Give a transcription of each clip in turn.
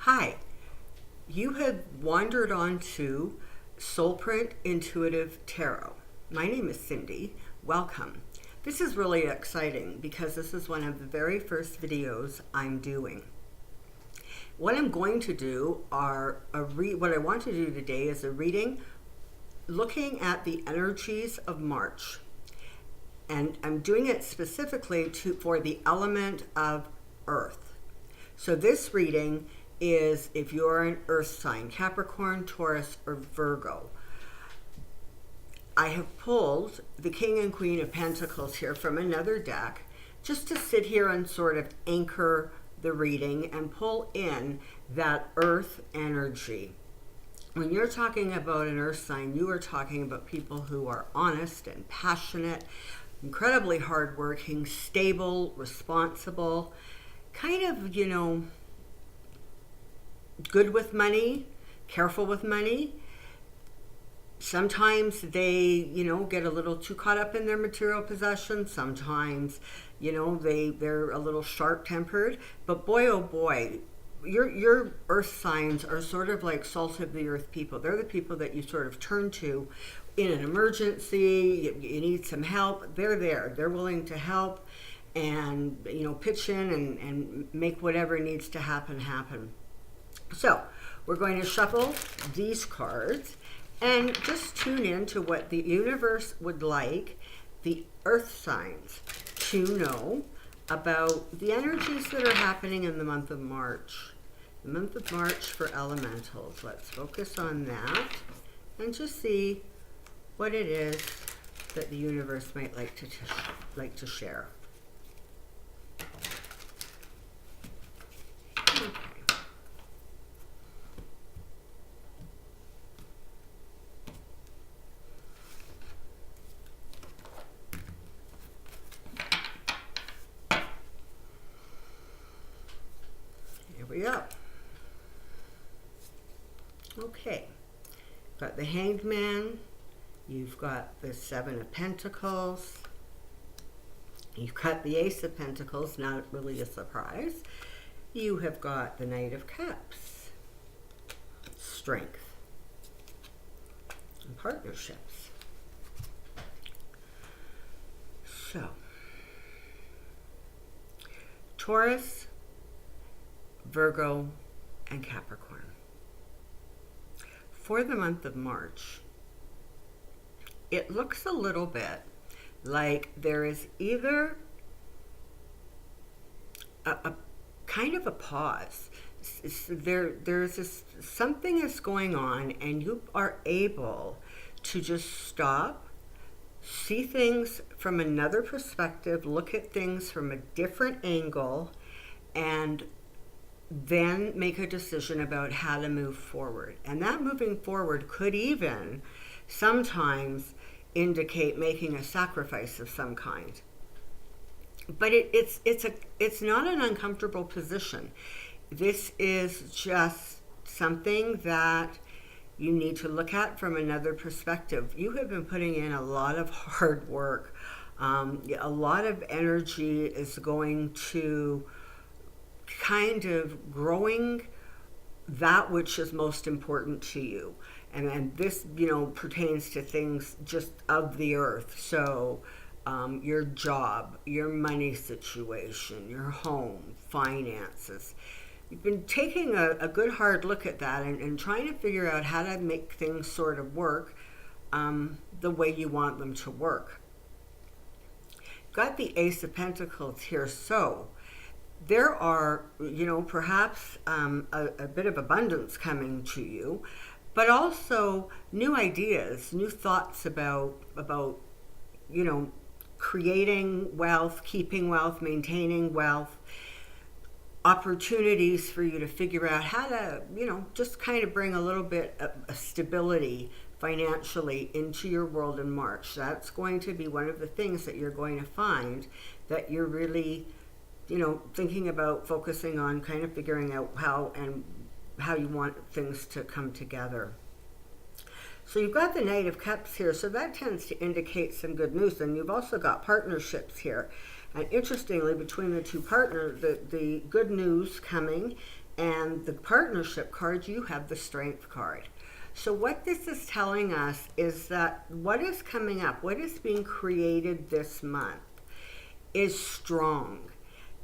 Hi, you have wandered onto Soulprint Intuitive Tarot. My name is Cindy. Welcome. This is really exciting because this is one of the very first videos I'm doing. What I'm going to do what I want to do today is a reading looking at the energies of March. And I'm doing it specifically for the element of Earth. So this reading is if you're an earth sign, Capricorn, Taurus, or Virgo. I have pulled the King and Queen of Pentacles here from another deck just to sit here and sort of anchor the reading and pull in that earth energy. When you're talking about an earth sign, you are talking about people who are honest and passionate, incredibly hardworking, stable, responsible, kind of, good with money, careful with money. Sometimes they, get a little too caught up in their material possessions. Sometimes, they're a little sharp-tempered. But boy, oh boy, your earth signs are sort of like salt of the earth people. They're the people that you sort of turn to in an emergency. You need some help. They're there. They're willing to help and, pitch in and make whatever needs to happen. So we're going to shuffle these cards and just tune in to what the universe would like the earth signs to know about the energies that are happening in the month of March. The month of March for elementals. Let's focus on that and just see what it is that the universe might like to share. Okay. Here we go. Okay, got the Hanged Man, you've got the Seven of Pentacles, you've got the Ace of Pentacles, not really a surprise. You have got the Knight of Cups, Strength, and Partnerships. So, Taurus, Virgo, and Capricorn. For the month of March, it looks a little bit like there is either a kind of a pause. There's something is going on and you are able to just stop, see things from another perspective, look at things from a different angle, and then make a decision about how to move forward. And that moving forward could even sometimes indicate making a sacrifice of some kind. But it's not an uncomfortable position. This is just something that you need to look at from another perspective. You have been putting in a lot of hard work. A lot of energy is going to kind of growing that which is most important to you. And this, pertains to things just of the earth. So your job, your money situation, your home, finances. You've been taking a good hard look at that and trying to figure out how to make things sort of work the way you want them to work. Got the Ace of Pentacles here, so there are, perhaps a bit of abundance coming to you, but also new ideas, new thoughts about creating wealth, keeping wealth, maintaining wealth, opportunities for you to figure out how to, just kind of bring a little bit of stability financially into your world in March. That's going to be one of the things that you're going to find that you're really thinking about, focusing on, kind of figuring out how you want things to come together. So you've got the Knight of Cups here, so that tends to indicate some good news. And you've also got partnerships here. And interestingly, between the two partners, the good news coming And the partnership card, you have the strength card. So what this is telling us is that what is coming up, what is being created this month is strong.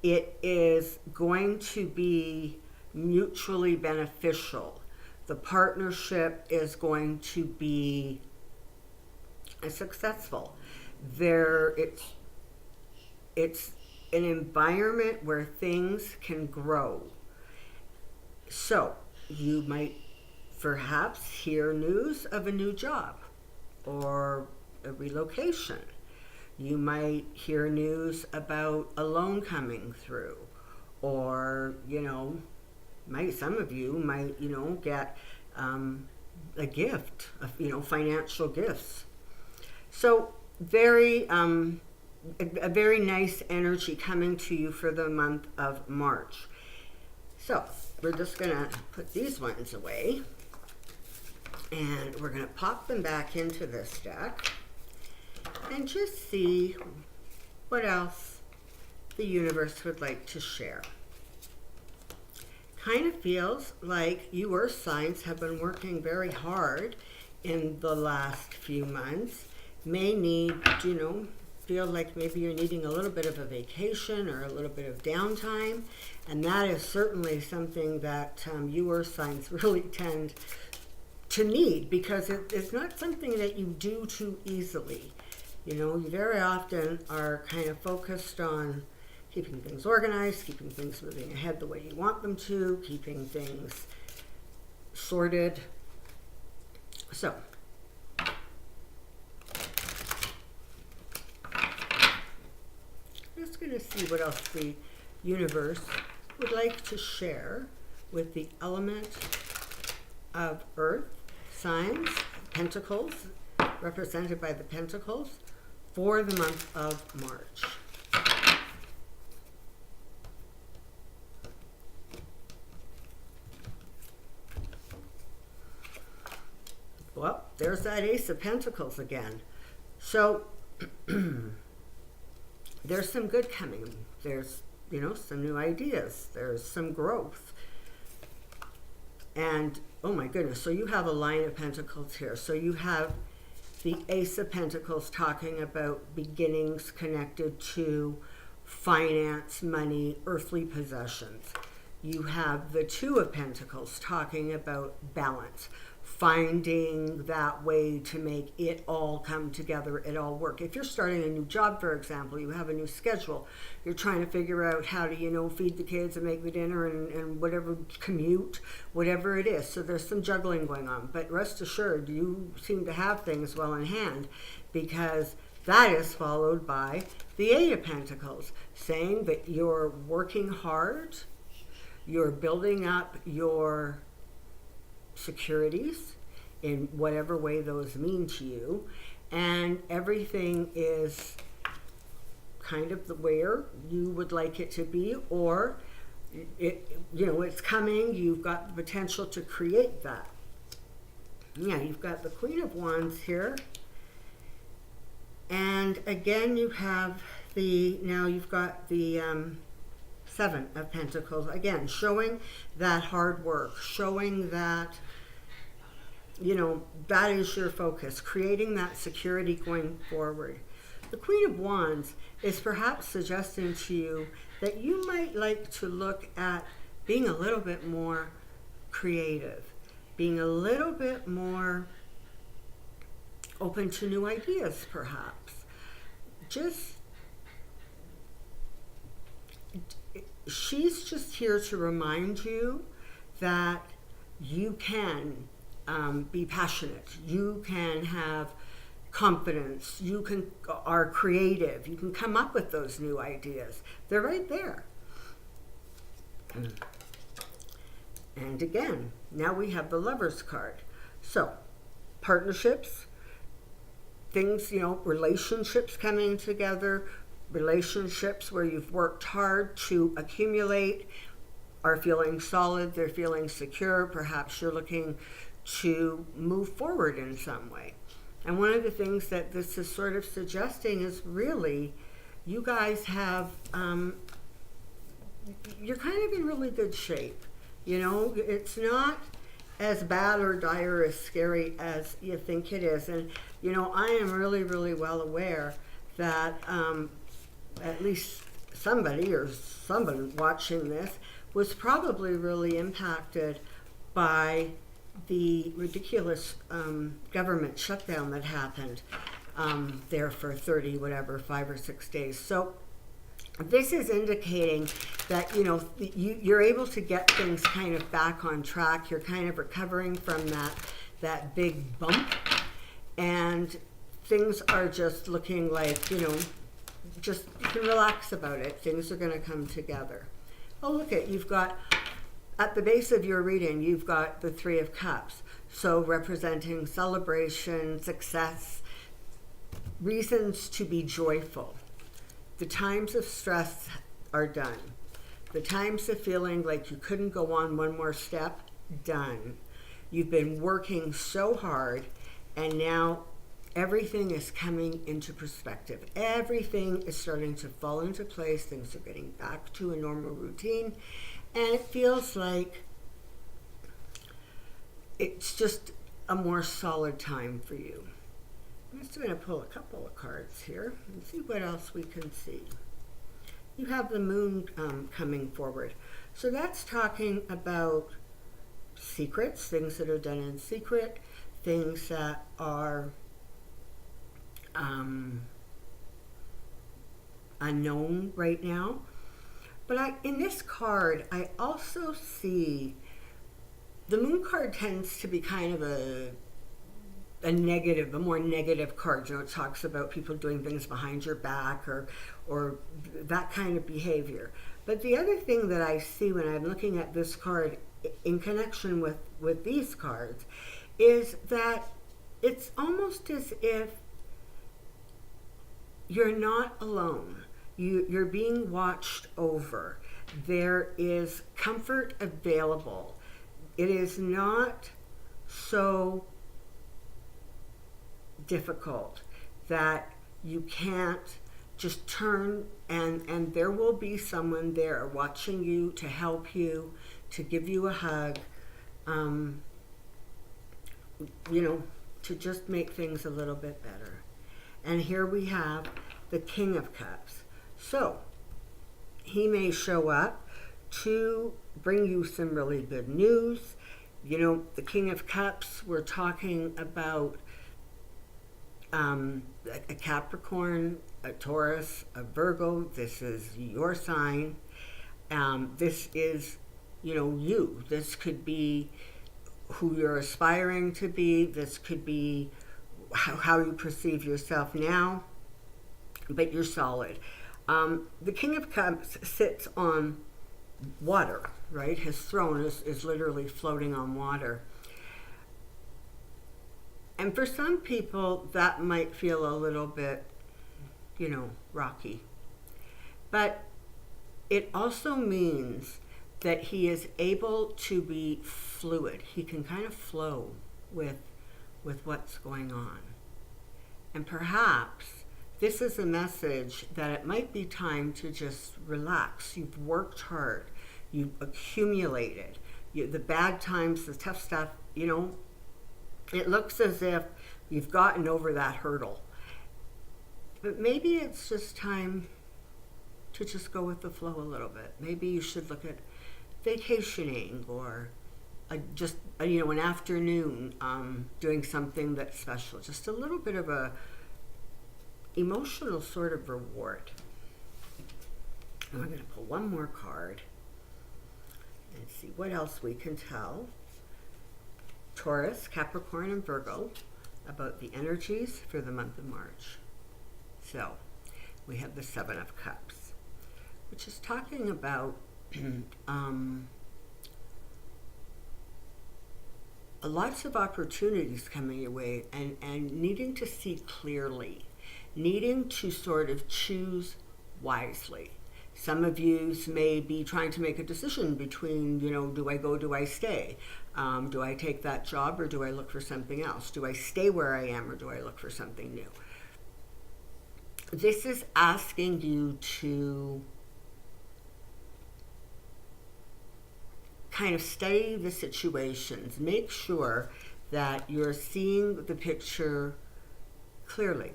It is going to be mutually beneficial. The partnership is going to be successful. It's an environment where things can grow. So you might perhaps hear news of a new job or a relocation. You might hear news about a loan coming through, or some of you might get a gift of financial gifts. So a very nice energy coming to you for the month of March. So we're just gonna put these ones away, and we're gonna pop them back into this deck and just see what else the universe would like to share. Kind of feels like you Earth signs have been working very hard in the last few months. May need, feel like maybe you're needing a little bit of a vacation or a little bit of downtime. And that is certainly something that you Earth signs really tend to need, because it's not something that you do too easily. You very often are kind of focused on keeping things organized, keeping things moving ahead the way you want them to, keeping things sorted. So, just going to see what else the universe would like to share with the element of Earth, signs, pentacles, represented by the pentacles, for the month of March. Well, there's that Ace of Pentacles again. So there's some good coming. There's, some new ideas. There's some growth. And, oh my goodness, so you have a line of pentacles here. So you have the Ace of Pentacles talking about beginnings connected to finance, money, earthly possessions. You have the Two of Pentacles talking about balance, finding that way to make it all come together, it all work. If you're starting a new job, for example, you have a new schedule, you're trying to figure out how to, feed the kids and make the dinner and whatever, commute, whatever it is. So there's some juggling going on. But rest assured, you seem to have things well in hand, because that is followed by the Eight of Pentacles, saying that you're working hard, you're building up your securities in whatever way those mean to you, and everything is kind of the where you would like it to be, or it's coming. You've got the potential to create that. Yeah, you've got the Queen of Wands here, and again you have you've got the Seven of Pentacles, again showing that hard work, showing that that is your focus, creating that security going forward. The Queen of Wands is perhaps suggesting to you that you might like to look at being a little bit more creative, being a little bit more open to new ideas, perhaps. She's just here to remind you that you can be passionate, you can have confidence, you are creative, you can come up with those new ideas. They're right there. And again, now we have the Lovers card. So, partnerships, things, relationships coming together, relationships where you've worked hard to accumulate are feeling solid, they're feeling secure. Perhaps you're looking to move forward in some way. And one of the things that this is sort of suggesting is really you guys have, you're kind of in really good shape. It's not as bad or dire as scary as you think it is. And, I am really, really well aware that at least somebody or someone watching this was probably really impacted by the ridiculous government shutdown that happened there for 30, whatever, 5 or 6 days. So this is indicating that, you're able to get things kind of back on track. You're kind of recovering from that big bump, and things are just looking like, just you can relax about it. Things are going to come together. Oh, look you've got, at the base of your reading, you've got the Three of Cups. So representing celebration, success, reasons to be joyful. The times of stress are done. The times of feeling like you couldn't go on one more step, done. You've been working so hard, and now everything is coming into perspective. Everything is starting to fall into place. Things are getting back to a normal routine, and it feels like it's just a more solid time for you. I'm just going to pull a couple of cards here and see what else we can see. You have the moon coming forward. So that's talking about secrets, things that are done in secret, things that are unknown right now. But in this card, I also see the moon card tends to be kind of a more negative card. It talks about people doing things behind your back or that kind of behavior. But the other thing that I see when I'm looking at this card in connection with these cards is that it's almost as if you're not alone. You're being watched over. There is comfort available. It is not so difficult that you can't just turn and there will be someone there watching you to help you, to give you a hug, to just make things a little bit better. And here we have the King of Cups. So he may show up to bring you some really good news. The King of Cups, we're talking about a Capricorn, a Taurus, a Virgo. This is your sign. This is, you. This could be who you're aspiring to be. This could be how you perceive yourself now, but you're solid. The King of Cups sits on water, right? His throne is literally floating on water. And for some people, that might feel a little bit, rocky. But it also means that he is able to be fluid. He can kind of flow with what's going on. And perhaps this is a message that it might be time to just relax. You've worked hard. You've accumulated. The bad times, the tough stuff, it looks as if you've gotten over that hurdle. But maybe it's just time to just go with the flow a little bit. Maybe you should look at vacationing or an afternoon doing something that's special. Just a little bit of a emotional sort of reward. And I'm going to pull one more card and see what else we can tell Taurus, Capricorn, and Virgo about the energies for the month of March. So we have the Seven of Cups, which is talking about lots of opportunities coming your way and needing to see clearly, needing to sort of choose wisely. Some of you may be trying to make a decision between, do I go, do I stay? Do I take that job or do I look for something else? Do I stay where I am or do I look for something new? This is asking you to kind of study the situations. Make sure that you're seeing the picture clearly,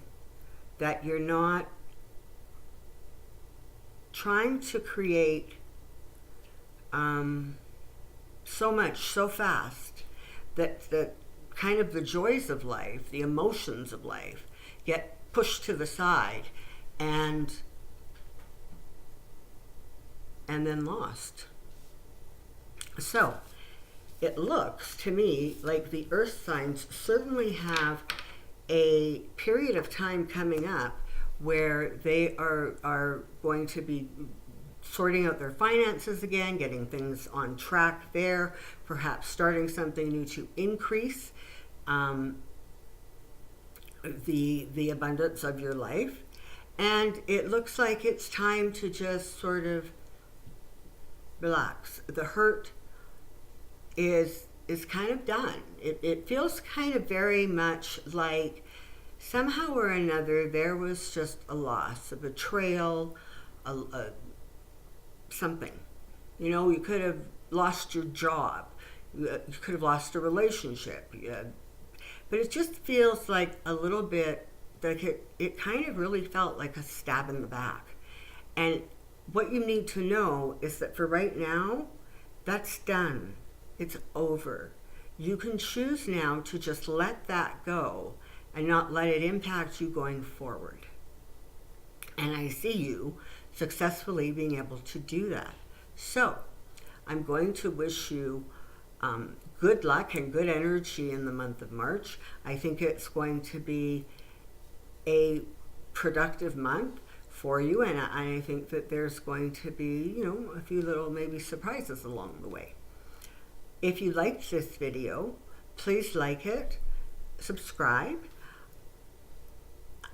that you're not trying to create so much so fast that kind of the joys of life, the emotions of life, get pushed to the side and then lost. So it looks to me like the earth signs certainly have a period of time coming up where they are going to be sorting out their finances again, getting things on track there, perhaps starting something new to increase the abundance of your life. And it looks like it's time to just sort of relax. The hurt is kind of done. It feels kind of very much like somehow or another there was just a loss, a betrayal, a something. You know, you could have lost your job. You could have lost a relationship. But it just feels like a little bit like it kind of really felt like a stab in the back. And what you need to know is that for right now, that's done. It's over. You can choose now to just let that go and not let it impact you going forward. And I see you successfully being able to do that. So I'm going to wish you good luck and good energy in the month of March. I think it's going to be a productive month for you, and I think that there's going to be, you know, a few little maybe surprises along the way. If you liked this video, please like it, subscribe,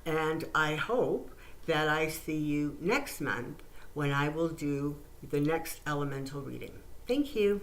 and I hope that I see you next month when I will do the next elemental reading. Thank you.